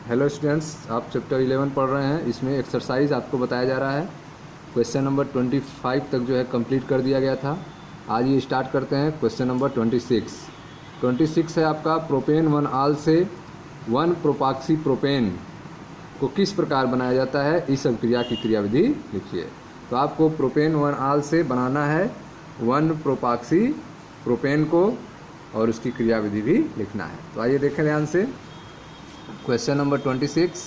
Hello students, आप chapter 11 पढ़ रहे हैं। इसमें एक्सरसाइज आपको बताया जा रहा है। क्वेश्चन नंबर 25 तक जो है कंप्लीट कर दिया गया था। आज ये स्टार्ट करते हैं क्वेश्चन नंबर 26 है आपका। प्रोपेन 1 आल से 1 प्रोपाक्सी प्रोपेन को किस प्रकार बनाया जाता है, इस अभिक्रिया की क्रियाविधि लिखिए। तो आपको प्रोपेन 1 आल से बनाना है 1 प्रोपाक्सी प्रोपेन को और उसकी क्रियाविधि भी लिखना है। तो आइए देखें ध्यान से क्वेश्चन नंबर 26।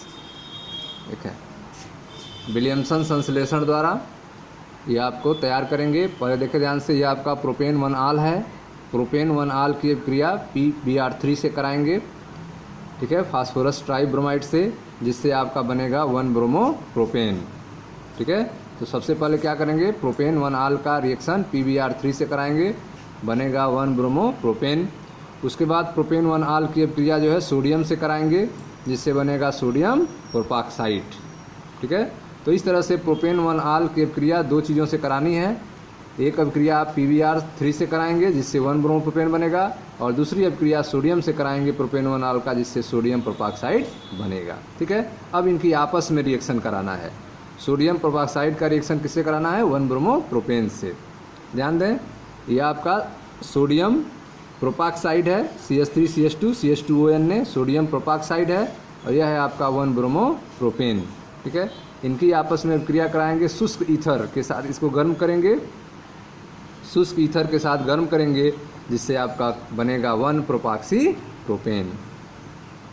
देखें, विलियमसन संश्लेषण द्वारा ये आपको तैयार करेंगे। पहले देखें ध्यान से, ये आपका प्रोपेन 1 आल है। प्रोपेन 1 आल की क्रिया PBr3 से कराएंगे, ठीक है, फास्फोरस ट्राइब्रोमाइड से, जिससे आपका बनेगा 1 ब्रोमो प्रोपेन। ठीक है, तो सबसे पहले क्या करेंगे, प्रोपेन 1 आल का रिएक्शन PBr3 से कराएंगे, बनेगा 1 ब्रोमो प्रोपेन। उसके बाद प्रोपेन 1 आल की क्रिया जो है सोडियम से कराएंगे, जिससे बनेगा सोडियम प्रोपाक्साइड। ठीक है, तो इस तरह से प्रोपेन 1 आल की क्रिया दो चीज़ों से करानी है। एक अभिक्रिया आप PBr3 से कराएंगे, जिससे 1 ब्रोमो प्रोपेन बनेगा, और दूसरी अभिक्रिया सोडियम से कराएंगे प्रोपेन 1 आल का, जिससे सोडियम प्रोपाक्साइड बनेगा। ठीक है, अब इनकी आपस में रिएक्शन कराना है। सोडियम प्रोपाक्साइड का रिएक्शन किससे कराना है, 1 ब्रोमो प्रोपेन से। ध्यान दें, यह आपका सोडियम प्रोपाक्साइड है, CH3CH2 ने सोडियम प्रोपाक्साइड है, और यह है आपका 1 ब्रोमो प्रोपेन। ठीक है, इनकी आपस में क्रिया कराएंगे शुष्क ईथर के साथ। इसको गर्म करेंगे, शुष्क ईथर के साथ गर्म करेंगे, जिससे आपका बनेगा 1 प्रोपाक्सी प्रोपेन।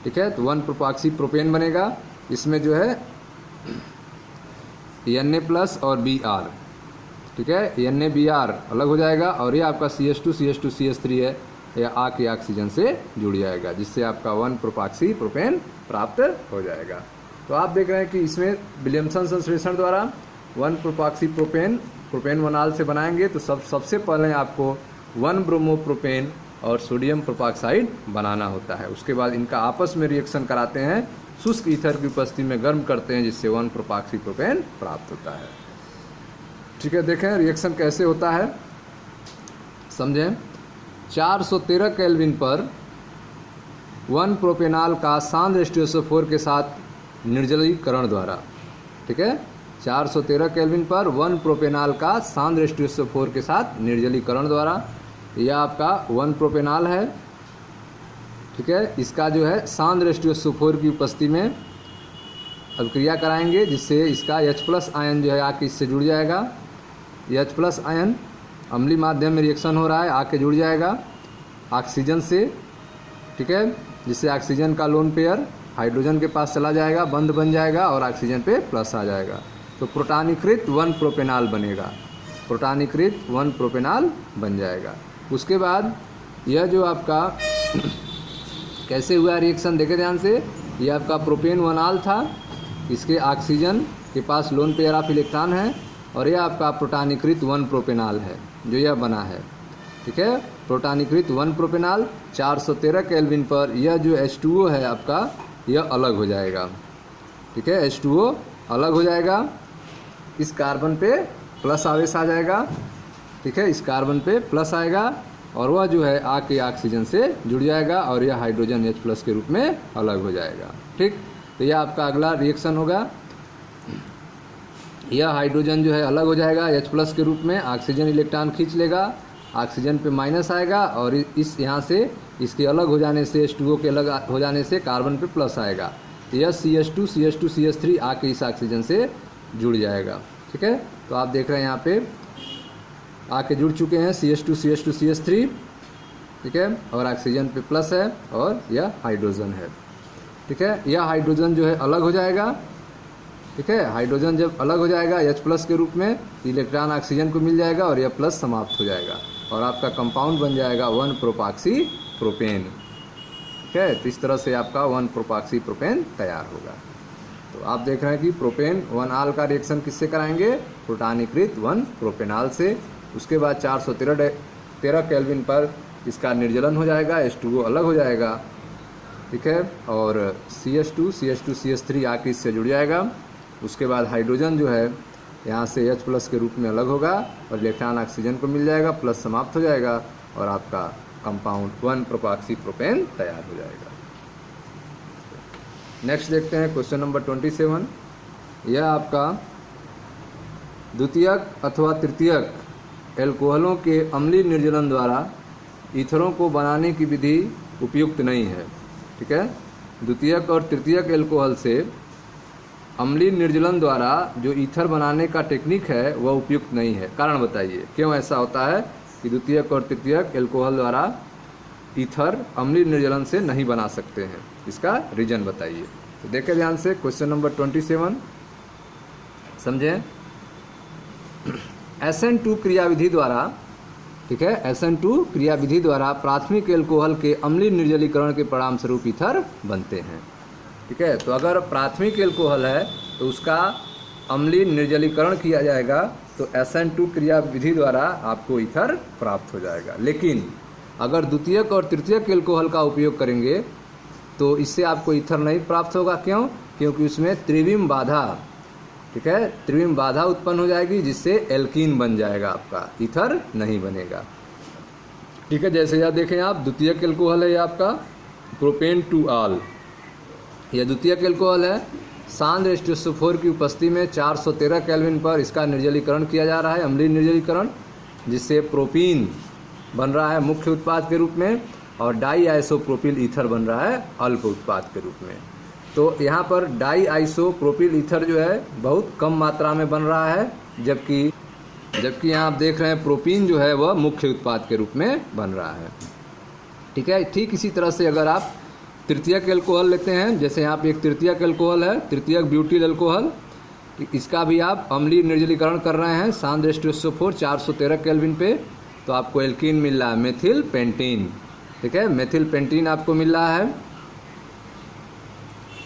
ठीक है, तो 1 प्रोपाक्सी प्रोपेन बनेगा। इसमें जो है Na+ और Br, ठीक है, Na-Br अलग हो जाएगा, और ये आपका CH2CH3 है, यह आ के ऑक्सीजन से जुड़ जाएगा, जिससे आपका 1 प्रोपाक्सी प्रोपेन प्राप्त हो जाएगा। तो आप देख रहे हैं कि इसमें विलियमसन संश्लेषण द्वारा 1 प्रोपाक्सी प्रोपेन 1 आल से बनाएंगे। तो सबसे पहले आपको 1 ब्रोमो प्रोपेन और सोडियम प्रोपाक्साइड बनाना होता है। उसके बाद इनका आपस में रिएक्शन कराते हैं, शुष्क ईथर की उपस्थिति में गर्म करते हैं, जिससे 1 प्रोपाक्सी प्रोपेन प्राप्त होता है। ठीक है, देखें रिएक्शन कैसे होता है, समझें। 413 केल्विन पर 1 प्रोपेनाल का सांद्र H2SO4 के साथ निर्जलीकरण द्वारा, ठीक है, 413 केल्विन पर 1 प्रोपेनाल का सांद्र H2SO4 के साथ निर्जलीकरण द्वारा, यह आपका 1 प्रोपेनाल है। ठीक है, इसका जो है सांद्र H2SO4 की उपस्थिति में अभिक्रिया कराएंगे, जिससे इसका H+ आयन जो है आके इससे जुड़ जाएगा। H+ आयन अम्लीय माध्यम में रिएक्शन हो रहा है, आके जुड़ जाएगा ऑक्सीजन से। ठीक है, जिससे ऑक्सीजन का लोन पेयर हाइड्रोजन के पास चला जाएगा, बंध बन जाएगा, और ऑक्सीजन पे प्लस आ जाएगा। तो प्रोटानीकृत 1 प्रोपेनाल बनेगा, प्रोटानीकृत 1 प्रोपेनाल बन जाएगा। उसके बाद यह जो आपका कैसे हुआ रिएक्शन, देखे ध्यान से, यह आपका प्रोपेन 1 आल था, इसके ऑक्सीजन के पास लोन पेयर ऑफ इलेक्ट्रॉन है, और यह आपका प्रोटानीकृत 1 प्रोपेनाल है जो यह बना है। ठीक है, प्रोटानीकृत 1 प्रोपेनाल 413 केल्विन पर यह जो H2O है आपका, यह अलग हो जाएगा। ठीक है, H2O अलग हो जाएगा, इस कार्बन पे प्लस आवेश आ जाएगा। ठीक है, इस कार्बन पे प्लस आएगा, और वह जो है आके ऑक्सीजन से जुड़ जाएगा, और यह हाइड्रोजन H+ के रूप में अलग हो जाएगा। ठीक, तो यह आपका अगला रिएक्शन होगा। यह हाइड्रोजन जो है अलग हो जाएगा H+ के रूप में, ऑक्सीजन इलेक्ट्रॉन खींच लेगा, ऑक्सीजन पे माइनस आएगा, और इस यहाँ से इसके अलग हो जाने से, H2O के अलग हो जाने से कार्बन पे प्लस आएगा। यह CH2CH3 आके इस ऑक्सीजन से जुड़ जाएगा। ठीक है, तो आप देख रहे हैं यहाँ पे आके जुड़ चुके हैं CH2CH3। ठीक है, और ऑक्सीजन पे प्लस है, और यह हाइड्रोजन है। ठीक है, यह हाइड्रोजन जो है अलग हो जाएगा। ठीक है, हाइड्रोजन जब अलग हो जाएगा H+ के रूप में, इलेक्ट्रॉन ऑक्सीजन को मिल जाएगा, और यह प्लस समाप्त हो जाएगा, और आपका कंपाउंड बन जाएगा 1 प्रोपाक्सी प्रोपेन। ठीक है, तो इस तरह से आपका 1 प्रोपाक्सी प्रोपेन तैयार होगा। तो आप देख रहे हैं कि प्रोपेन 1 आल का रिएक्शन किससे कराएंगे, प्रोटानीकृत 1 प्रोपेनाल से। उसके बाद 413 केल्विन पर इसका निर्जलन हो जाएगा, H2O अलग हो जाएगा। ठीक है, और CH2CH3 आके इससे जुड़ जाएगा। उसके बाद हाइड्रोजन जो है यहाँ से H+ के रूप में अलग होगा, और इलेक्ट्रॉन ऑक्सीजन को मिल जाएगा, प्लस समाप्त हो जाएगा, और आपका कंपाउंड 1 प्रोपाक्सी प्रोपेन तैयार हो जाएगा। नेक्स्ट देखते हैं क्वेश्चन नंबर 27। यह आपका द्वितीयक अथवा तृतीयक एल्कोहलों के अम्लीय निर्जलन द्वारा ईथरों को बनाने की विधि उपयुक्त नहीं है। ठीक है, द्वितीयक और तृतीयक एल्कोहल से अम्लीय निर्जलन द्वारा जो ईथर बनाने का टेक्निक है वह उपयुक्त नहीं है। कारण बताइए क्यों ऐसा होता है कि द्वितीयक और तृतीयक एल्कोहल द्वारा ईथर अम्लीय निर्जलन से नहीं बना सकते हैं, इसका रीजन बताइए। तो देखें ध्यान से क्वेश्चन नंबर 27, समझें। SN2 क्रियाविधि द्वारा, ठीक है, SN2 क्रियाविधि द्वारा प्राथमिक एल्कोहल के अम्लीय निर्जलीकरण के परिणाम स्वरूप ईथर बनते हैं। ठीक है, तो अगर प्राथमिक एल्कोहल है तो उसका अम्लीय निर्जलीकरण किया जाएगा तो SN2 क्रियाविधि द्वारा आपको ईथर प्राप्त हो जाएगा। लेकिन अगर द्वितीयक और तृतीयक एल्कोहल का उपयोग करेंगे तो इससे आपको ईथर नहीं प्राप्त होगा। क्यों? क्योंकि उसमें त्रिविम बाधा, ठीक है, त्रिविम बाधा उत्पन्न हो जाएगी जिससे एल्कीन बन जाएगा, आपका ईथर नहीं बनेगा। ठीक है, जैसे यह देखें आप, द्वितीयक एल्कोहल है, यह आपका प्रोपेन टू आल, यह द्वितीयक एल्कोहल है। सांद्र H2SO4 की उपस्थिति में 413 केल्विन पर इसका निर्जलीकरण किया जा रहा है, अम्लीय निर्जलीकरण, जिससे प्रोपीन बन रहा है मुख्य उत्पाद के रूप में और डाई आइसोप्रोपिल ईथर बन रहा है अल्प उत्पाद के रूप में। तो यहाँ पर डाई आइसोप्रोपिल ईथर जो है बहुत कम मात्रा में बन रहा है, जबकि यहाँ आप देख रहे हैं प्रोपीन जो है वह मुख्य उत्पाद के रूप में बन रहा है। ठीक है, ठीक इसी तरह से अगर आप तृतीयक एल्कोहल लेते हैं, जैसे यहाँ पे एक तृतीयक एल्कोहल है, तृतीयक ब्यूटिल एल्कोहल, इसका भी आप अम्लीय निर्जलीकरण कर रहे हैं सांद्र H2SO4 413 केल्विन पे, तो आपको एल्कीन मिल रहा है मेथिल पेंटीन। ठीक है, मेथिल पेंटीन आपको मिल रहा है,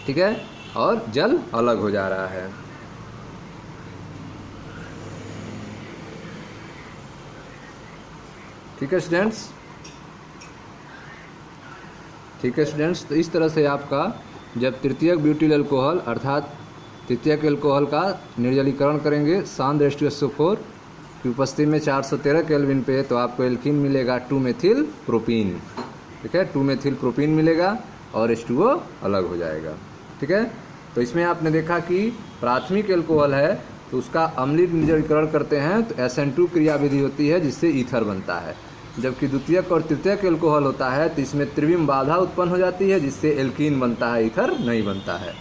ठीक है, और जल अलग हो जा रहा है। ठीक है स्टूडेंट्स, ठीक है स्टूडेंट्स, तो इस तरह से आपका जब तृतीयक ब्यूटिल एल्कोहल अर्थात तृतीयक एल्कोहल का निर्जलीकरण करेंगे सांद्र H2SO4 की उपस्थिति में 413 केल्विन पे, तो आपको एल्कीन मिलेगा 2 मेथिल प्रोपीन। ठीक है, 2 मेथिल प्रोपीन मिलेगा और H2O अलग हो जाएगा। ठीक है, तो इसमें आपने देखा कि प्राथमिक एल्कोहल है तो उसका अम्लीय निर्जलीकरण करते हैं तो SN2 क्रियाविधि होती है जिससे ईथर बनता है, जबकि द्वितीयक और तृतीयक एल्कोहल होता है तो इसमें त्रिविम बाधा उत्पन्न हो जाती है जिससे एल्कीन बनता है, ईथर नहीं बनता है।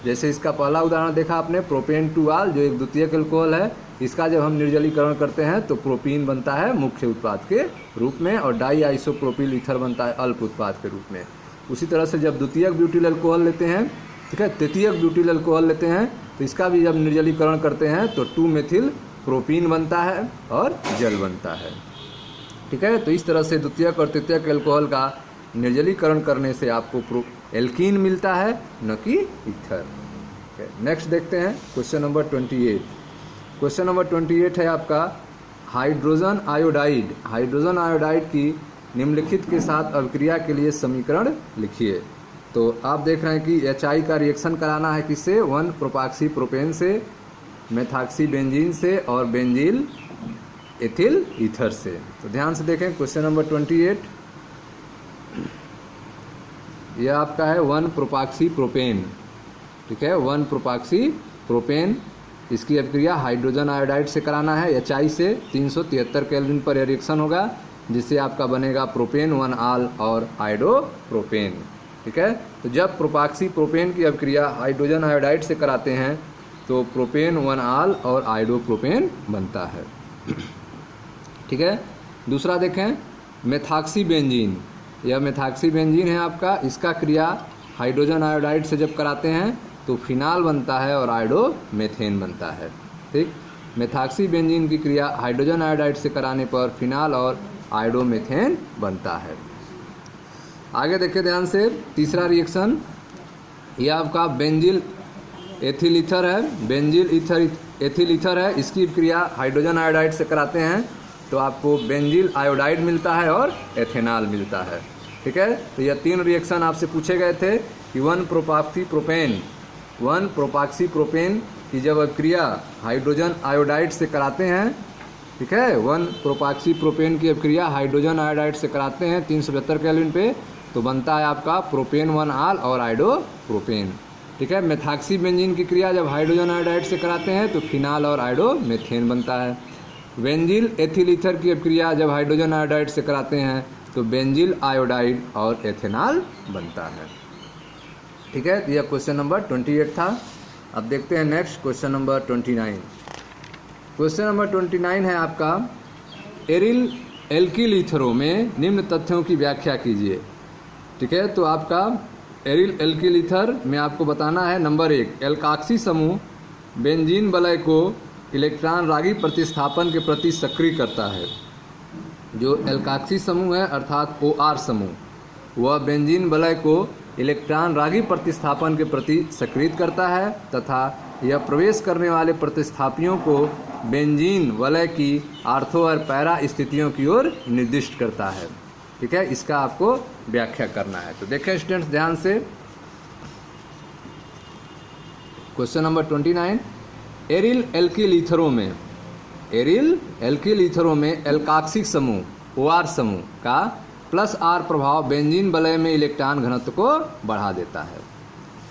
जैसे इसका पहला उदाहरण देखा आपने प्रोपेन टू आल, जो एक द्वितीयक एल्कोहल है, इसका जब हम निर्जलीकरण करते हैं तो प्रोपीन बनता है मुख्य उत्पाद के रूप में और डाई आइसोप्रोपिल ईथर बनता है अल्प उत्पाद के रूप में। उसी तरह से जब द्वितीयक ब्यूटिल एल्कोहल लेते हैं, ठीक है, तृतीयक ब्यूटिल एल्कोहल लेते हैं तो इसका भी जब निर्जलीकरण करते हैं तो 2 मेथिल प्रोपीन बनता है और जल बनता है। ठीक है, तो इस तरह से द्वितीयक और तृतीयक एल्कोहल का निर्जलीकरण करने से आपको एल्कीन मिलता है, न कि ईथर। नेक्स्ट देखते हैं क्वेश्चन नंबर 28। क्वेश्चन नंबर 28 है आपका हाइड्रोजन आयोडाइड। हाइड्रोजन आयोडाइड की निम्नलिखित के साथ अभिक्रिया के लिए समीकरण लिखिए। तो आप देख रहे हैं कि HI का रिएक्शन कराना है किससे, 1 प्रोपाक्सी प्रोपेन से, मेथाक्सी बेंजीन से और बेंजील एथिल ईथर से। तो ध्यान से देखें क्वेश्चन नंबर 28, यह आपका है 1 प्रोपाक्सी प्रोपेन। ठीक है, 1 प्रोपाक्सी प्रोपेन, इसकी अभिक्रिया हाइड्रोजन आयोडाइड से कराना है HI से। 373 केल्विन पर यह रिएक्शन होगा जिससे आपका बनेगा प्रोपेन 1 आल और आयोडो प्रोपेन। ठीक है, तो जब प्रोपाक्सी प्रोपेन की अभिक्रिया हाइड्रोजन आयोडाइड से कराते हैं तो प्रोपेन 1 आल और आयोडो प्रोपेन बनता है। ठीक है, दूसरा देखें मेथाक्सी बेंजीन। यह मेथाक्सी बेंजीन है आपका, इसका क्रिया हाइड्रोजन आयोडाइड से जब कराते हैं तो फिनाल बनता है और आयोडो मेथेन बनता है। ठीक, मेथाक्सी बेंजीन की क्रिया हाइड्रोजन आयोडाइड से कराने पर फिनाल और आयोडो मेथेन बनता है। आगे देखिए ध्यान से, तीसरा रिएक्शन यह आपका बेंजील एथिल ईथर है। बेंजील ईथर एथिल ईथर है, इसकी क्रिया हाइड्रोजन आयोडाइड से कराते हैं तो आपको बेंजील आयोडाइड मिलता है और एथेनॉल मिलता है। ठीक है, तो यह 3 रिएक्शन आपसे पूछे गए थे कि 1 प्रोपाक्सी प्रोपेन की जब अभिक्रिया हाइड्रोजन आयोडाइड से कराते हैं, ठीक है, 1 प्रोपाक्सी प्रोपेन की अभिक्रिया हाइड्रोजन आयोडाइड से कराते हैं 372 केल्विन पे, तो बनता है आपका प्रोपेन 1 आल और आयोडो प्रोपेन। ठीक है। मेथाक्सी बेंजीन की क्रिया जब हाइड्रोजन आयोडाइड से कराते हैं तो फिनाल और आयोडोमेथेन बनता है। बेंजील एथिल ईथर की क्रिया जब हाइड्रोजन आयोडाइड से कराते हैं तो बेंजील आयोडाइड और एथेनॉल बनता है। ठीक है, तो यह क्वेश्चन नंबर 28 था। अब देखते हैं next question number 29। Question number 29 है आपका, एरिल एल्किल ईथरों में निम्न तथ्यों की व्याख्या कीजिए। ठीक है, तो आपका एरिल एल्किल ईथर में आपको बताना है, नंबर 1, एल्काक्सी समूह बेंजीन वलय को इलेक्ट्रॉन रागी प्रतिस्थापन के प्रति सक्रिय करता है। जो एल्काक्सी समूह है अर्थात OR समूह, वह बेंजीन वलय को इलेक्ट्रॉन रागी प्रतिस्थापन के प्रति सक्रिय करता है तथा यह प्रवेश करने वाले प्रतिस्थापियों को बेंजीन वलय की आर्थो और पैरा स्थितियों की ओर निर्दिष्ट करता है। ठीक है, इसका आपको व्याख्या करना है। तो देखें स्टूडेंट्स ध्यान से, क्वेश्चन नंबर 29, एरिल एल्किल ईथरों में एल्काक्सिक समूह OR समूह का +R प्रभाव बेंजीन वलय में इलेक्ट्रॉन घनत्व को बढ़ा देता है।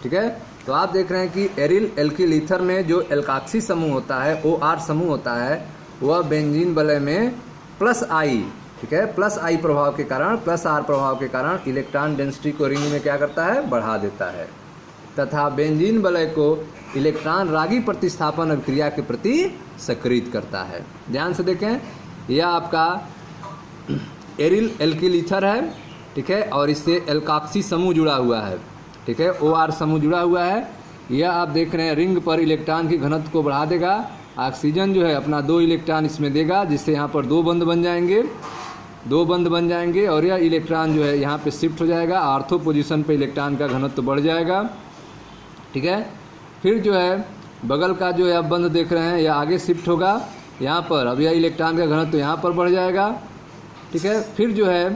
ठीक है, तो आप देख रहे हैं कि एरिल एल्किल ईथर में जो एल्काक्सी समूह होता है, OR समूह होता है, वह बेंजीन वलय में +I, ठीक है, +I प्रभाव के कारण, +R प्रभाव के कारण इलेक्ट्रॉन डेंसिटी को रिंग में क्या करता है, बढ़ा देता है तथा बेंजीन वलय को इलेक्ट्रॉन रागी प्रतिस्थापन अभिक्रिया के प्रति सक्रिय करता है। ध्यान से देखें, यह आपका एरिल एल्किल ईथर है। ठीक है, और इससे एल्काक्सी समूह जुड़ा हुआ है। ठीक है, OR समूह जुड़ा हुआ है। यह आप देख रहे हैं रिंग पर इलेक्ट्रॉन की घनत्व को बढ़ा देगा। ऑक्सीजन जो है अपना 2 इलेक्ट्रॉन इसमें देगा, जिससे यहाँ पर 2 बंध बन जाएंगे और यह इलेक्ट्रॉन जो है यहाँ पे शिफ्ट हो जाएगा। आर्थो पोजीशन पे इलेक्ट्रॉन का घनत्व बढ़ जाएगा। ठीक है, फिर जो है बगल का जो है आप बंध देख रहे हैं, यह आगे शिफ्ट होगा यहाँ पर, अब यह इलेक्ट्रॉन का घनत्व यहाँ पर बढ़ जाएगा। ठीक है, फिर जो है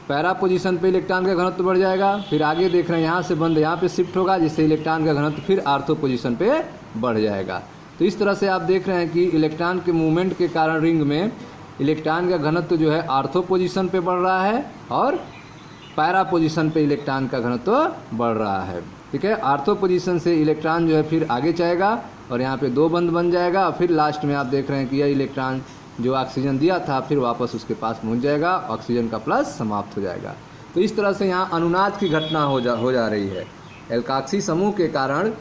पैरा पोजीशन पे इलेक्ट्रॉन का घनत्व बढ़ जाएगा। फिर आगे देख रहे हैं यहाँ से बंध यहाँ पे शिफ्ट होगा, जिससे इलेक्ट्रॉन का घनत्व फिर आर्थो पोजीशन पे बढ़ जाएगा। तो इस तरह से आप देख रहे हैं कि इलेक्ट्रॉन के मूवमेंट के कारण रिंग में इलेक्ट्रॉन का घनत्व जो है आर्थो पोजीशन पे बढ़ रहा है और पैरा पोजीशन पे इलेक्ट्रॉन का घनत्व बढ़ रहा है। ठीक है, आर्थो पोजीशन से इलेक्ट्रॉन जो है फिर आगे जाएगा और यहाँ पे 2 बंध बन जाएगा। और फिर लास्ट में आप देख रहे हैं कि यह इलेक्ट्रॉन जो ऑक्सीजन दिया था फिर वापस उसके पास पहुँच जाएगा, ऑक्सीजन का प्लस समाप्त हो जाएगा। तो इस तरह से यहाँ अनुनाद की घटना हो जा रही है। एल्काक्सी समूह के कारण,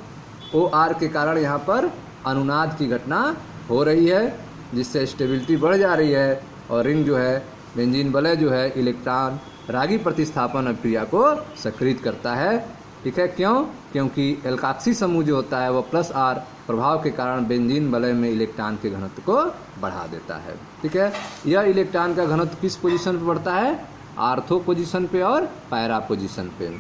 OR के कारण यहाँ पर अनुनाद की घटना हो रही है, जिससे स्टेबिलिटी बढ़ जा रही है और रिंग जो है बेंजीन वलय जो है इलेक्ट्रॉन रागी प्रतिस्थापन अभिक्रिया को सक्रिय करता है। ठीक है, क्योंकि एल्काक्सी समूह जो होता है वह +R प्रभाव के कारण बेंजीन वलय में इलेक्ट्रॉन के घनत्व को बढ़ा देता है। ठीक है, यह इलेक्ट्रॉन का घनत्व किस पोजीशन पे बढ़ता है, आर्थो पोजीशन पे और पैरा पोजीशन पे।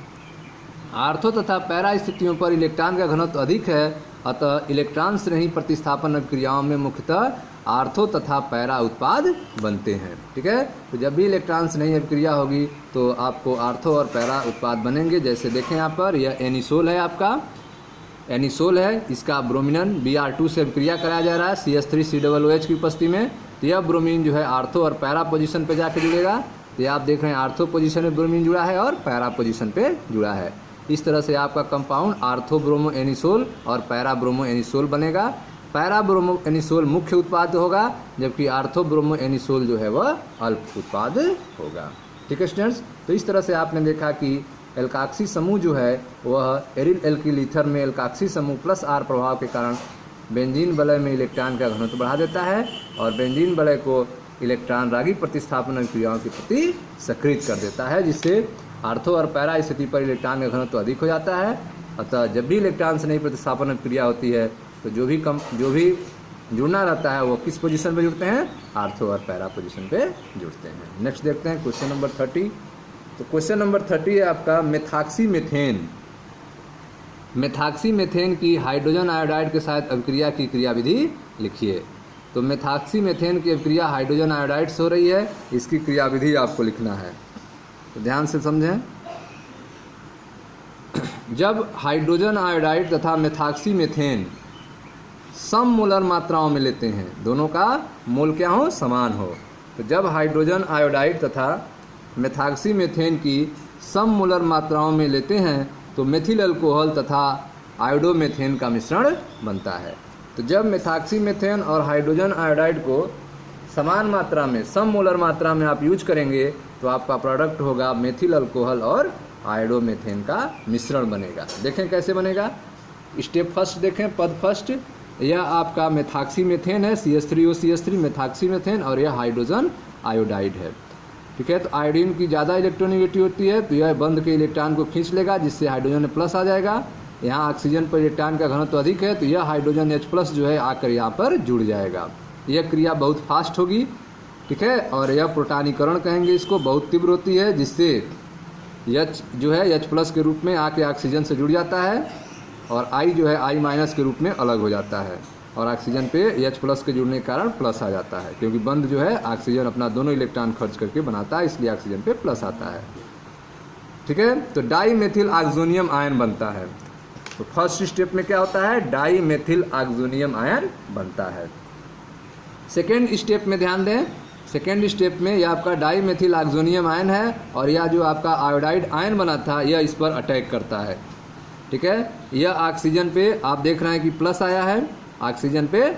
आर्थो तथा पैरा स्थितियों पर इलेक्ट्रॉन का घनत्व अधिक है, अतः इलेक्ट्रॉन से नहीं प्रतिस्थापन अभिक्रियाओं में मुख्यतः आर्थो तथा पैरा उत्पाद बनते हैं। ठीक है, तो जब भी इलेक्ट्रॉन से नहीं अभिक्रिया होगी तो आपको आर्थो और पैरा उत्पाद बनेंगे। जैसे देखें यहाँ पर, यह एनिसोल है, आपका एनिसोल है, इसका ब्रोमिनन Br2 से अभिक्रिया कराया जा रहा है CH3COOH की उपस्थिति में। तो यह ब्रोमीन जो है आर्थो और पैरा पोजीशन पे जाके जुड़ेगा। तो आप देख रहे हैं आर्थो पोजीशन में ब्रोमीन जुड़ा है और पैरा पोजीशन पे जुड़ा है। इस तरह से आपका कंपाउंड आर्थो ब्रोमो एनिसोल और पैरा ब्रोमो एनिसोल बनेगा। पैरा ब्रोमो एनिसोल मुख्य उत्पाद होगा, जबकि आर्थो ब्रोमो एनिसोल जो है वह अल्प उत्पाद होगा। ठीक है स्टूडेंट्स, तो इस तरह से आपने देखा कि एल्काक्सी समूह जो है वह एरिल एल्किल ईथर में एल्काक्सी समूह +R प्रभाव के कारण बेंजीन वलय में इलेक्ट्रॉन का घनत्व बढ़ा देता है और बेंजीन वलय को इलेक्ट्रॉन रागी प्रतिस्थापन अभिक्रियाओं के प्रति सक्रिय कर देता है, जिससे आर्थो और पैरा स्थिति पर इलेक्ट्रॉन का घनत्व अधिक हो जाता है। अतः जब भी इलेक्ट्रॉन से नई प्रतिस्थापन अभिक्रिया होती है तो जो भी जुड़ना रहता है वो किस पोजीशन पे जुड़ते हैं, आर्थो और पैरा पोजीशन पे जुड़ते हैं। नेक्स्ट देखते हैं क्वेश्चन नंबर 30। तो क्वेश्चन नंबर 30 है आपका मेथाक्सी मेथेन। मेथाक्सी मेथेन की हाइड्रोजन आयोडाइड के साथ अभिक्रिया की क्रियाविधि लिखिए। तो मेथाक्सी मेथेन की अभिक्रिया हाइड्रोजन आयोडाइड से हो रही है, इसकी क्रियाविधि आपको लिखना है। तो ध्यान से समझें, जब हाइड्रोजन आयोडाइड तथा मेथाक्सी मेथेन सम मोलर मात्राओं में लेते हैं, दोनों का मोल क्या हो, समान हो, तो जब हाइड्रोजन आयोडाइड तथा मेथाक्सी मेथेन की सम मोलर मात्राओं में लेते हैं तो मेथिल अल्कोहल तथा आयोडोमेथेन का मिश्रण बनता है। तो जब मेथॉक्सीमेथेन और हाइड्रोजन आयोडाइड को समान मात्रा में, सम मोलर मात्रा में आप यूज करेंगे तो आपका प्रोडक्ट होगा मेथिल अल्कोहल और आयोडोमेथेन का मिश्रण बनेगा। देखें कैसे बनेगा, स्टेप फर्स्ट देखें, पद फर्स्ट। यह आपका मेथॉक्सीमेथेन है, CH3OCH3 मेथॉक्सीमेथेन, और यह हाइड्रोजन आयोडाइड है। ठीक है, तो आयोडीन की ज़्यादा इलेक्ट्रोनेगेटिव होती है तो यह बंध के इलेक्ट्रॉन को खींच लेगा, जिससे हाइड्रोजन प्लस आ जाएगा। यहाँ ऑक्सीजन पर इलेक्ट्रॉन का घनत्व अधिक है तो यह हाइड्रोजन H+ जो है आकर यहाँ पर जुड़ जाएगा। यह क्रिया बहुत फास्ट होगी। ठीक है, और यह प्रोटानीकरण कहेंगे इसको, बहुत तीव्र होती है, जिससे H जो है H+ के रूप में आके ऑक्सीजन से जुड़ जाता है और I जो है I- के रूप में अलग हो जाता है और ऑक्सीजन पे H+ के जुड़ने के कारण प्लस आ जाता है, क्योंकि बंध जो है ऑक्सीजन अपना दोनों इलेक्ट्रॉन खर्च करके बनाता है, इसलिए ऑक्सीजन पे प्लस आता है। ठीक है, तो डाई मेथिल ऑक्सोनियम आयन बनता है। तो फर्स्ट स्टेप में क्या होता है, डाई मेथिल ऑक्सोनियम आयन बनता है। सेकेंड स्टेप में ध्यान दें, सेकेंड स्टेप में यह आपका डाई मेथिल ऑक्सोनियम आयन है और यह जो आपका आयोडाइड आयन बना था यह इस पर अटैक करता है। ठीक है, यह ऑक्सीजन पे आप देख रहे हैं कि प्लस आया है, ऑक्सीजन पे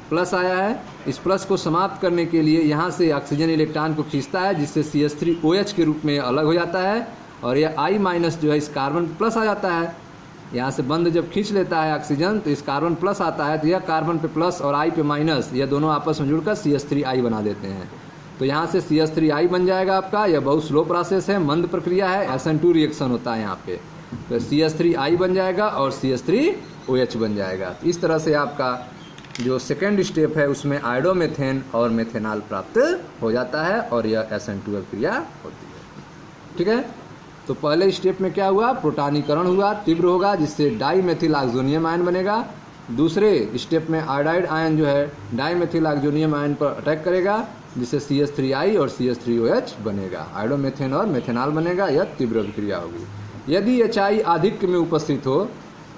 प्लस आया है। इस प्लस को समाप्त करने के लिए यहाँ से ऑक्सीजन इलेक्ट्रॉन को खींचता है, जिससे CH3OH के रूप में अलग हो जाता है और यह I- जो है इस कार्बन प्लस आ जाता है। यहाँ से बंध जब खींच लेता है ऑक्सीजन तो इस कार्बन प्लस आता है, तो यह कार्बन पे प्लस और I पे माइनस, यह दोनों आपस में जुड़कर CH3I बना देते हैं। तो यहाँ से CH3I बन जाएगा आपका। यह बहुत स्लो प्रोसेस है, मंद प्रक्रिया है, SN2 रिएक्शन होता है यहाँ पे। तो CH3I बन जाएगा और CH3OH बन जाएगा। इस तरह से आपका जो सेकेंड स्टेप है उसमें आयोडोमेथेन और मेथेनॉल प्राप्त हो जाता है और यह SN2 क्रिया होती है। ठीक है, तो पहले स्टेप में क्या हुआ, प्रोटानीकरण हुआ, तीव्र होगा, जिससे डाई मेथिल ऑक्सोनियम आयन बनेगा। दूसरे स्टेप में आयोडाइड आयन जो है डाई मेथिल ऑक्सोनियम आयन पर अटैक करेगा, जिससे CH3I और CH3OH बनेगा, आयोडोमेथेन और मेथेनॉल बनेगा। यह तीव्र अभिक्रिया होगी। यदि HI आधिक्य में उपस्थित हो,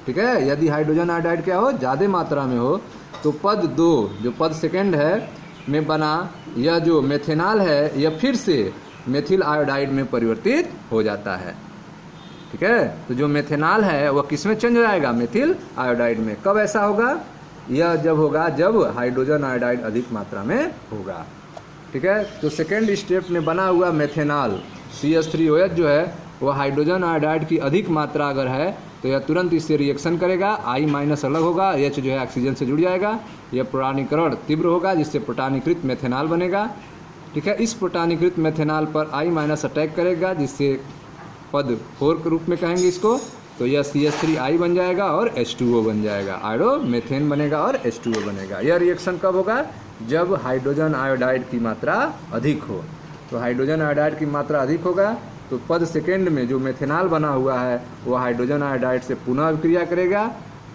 ठीक है, यदि हाइड्रोजन आयोडाइड क्या हो, ज़्यादा मात्रा में हो, तो पद 2 जो पद सेकेंड है में बना यह जो मेथेनॉल है यह फिर से मेथिल आयोडाइड में परिवर्तित हो जाता है। ठीक है, तो जो मेथेनॉल है वह किस में चेंज हो जाएगा, मेथिल आयोडाइड में। कब ऐसा होगा, यह जब होगा जब हाइड्रोजन आयोडाइड अधिक मात्रा में होगा। ठीक है, तो सेकेंड स्टेप में बना हुआ मेथेनॉल CH3OH जो है वह हाइड्रोजन आयोडाइड की अधिक मात्रा अगर है तो यह तुरंत इससे रिएक्शन करेगा, I- अलग होगा, H जो है ऑक्सीजन से जुड़ जाएगा। यह प्रोटानीकरण तीव्र होगा, जिससे प्रोटानीकृत मेथेनॉल बनेगा। ठीक है, इस प्रोटानीकृत मेथेनॉल पर I- अटैक करेगा, जिससे पद 4 के रूप में कहेंगे इसको। तो यह CH3I बन जाएगा और H2O बन जाएगा, आयोडोमेथेन बनेगा और H2O बनेगा। यह रिएक्शन कब होगा, जब हाइड्रोजन आयोडाइड की मात्रा अधिक हो। तो हाइड्रोजन आयोडाइड की मात्रा अधिक होगा तो पद सेकेंड में जो मेथेनॉल बना हुआ है वह हाइड्रोजन आयोडाइड से पुनः अभिक्रिया करेगा,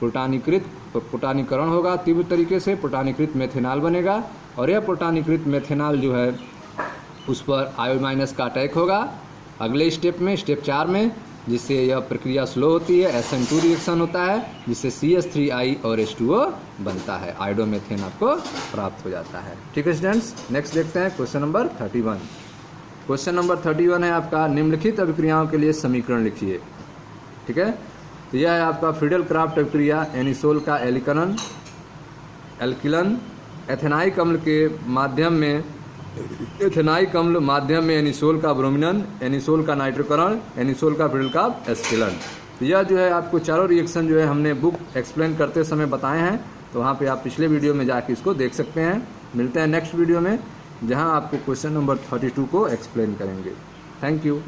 प्रोटानीकरण होगा तीव्र तरीके से, प्रोटानीकृत मेथेनॉल बनेगा और यह प्रोटानीकृत मेथेनॉल जो है उस पर I- का अटैक होगा अगले स्टेप में, स्टेप 4 में, जिससे यह प्रक्रिया स्लो होती है, SN2 रिएक्शन होता है, जिससे CH3I और H2O बनता है, आयोडोमेथेन आपको प्राप्त हो जाता है। ठीक है स्टूडेंट्स, नेक्स्ट देखते हैं क्वेश्चन नंबर 31। क्वेश्चन नंबर 31 है आपका, निम्नलिखित अभिक्रियाओं के लिए समीकरण लिखिए। ठीक है, तो यह है आपका फ्रीडल क्राफ्ट अभिक्रिया, एनिसोल का एल्किलन एथेनाइक अम्ल के माध्यम में, एथेनाइक अम्ल माध्यम में एनिसोल का ब्रोमिनन, एनिसोल का नाइट्रोकरण, एनिसोल का फ्रीडल का एस्किलन। तो यह जो है आपको चारों रिएक्शन जो है हमने बुक एक्सप्लेन करते समय बताए हैं, तो वहाँ पे आप पिछले वीडियो में जाके इसको देख सकते हैं। मिलते हैं नेक्स्ट वीडियो में, जहां आपको क्वेश्चन नंबर 32 को एक्सप्लेन करेंगे। Thank you.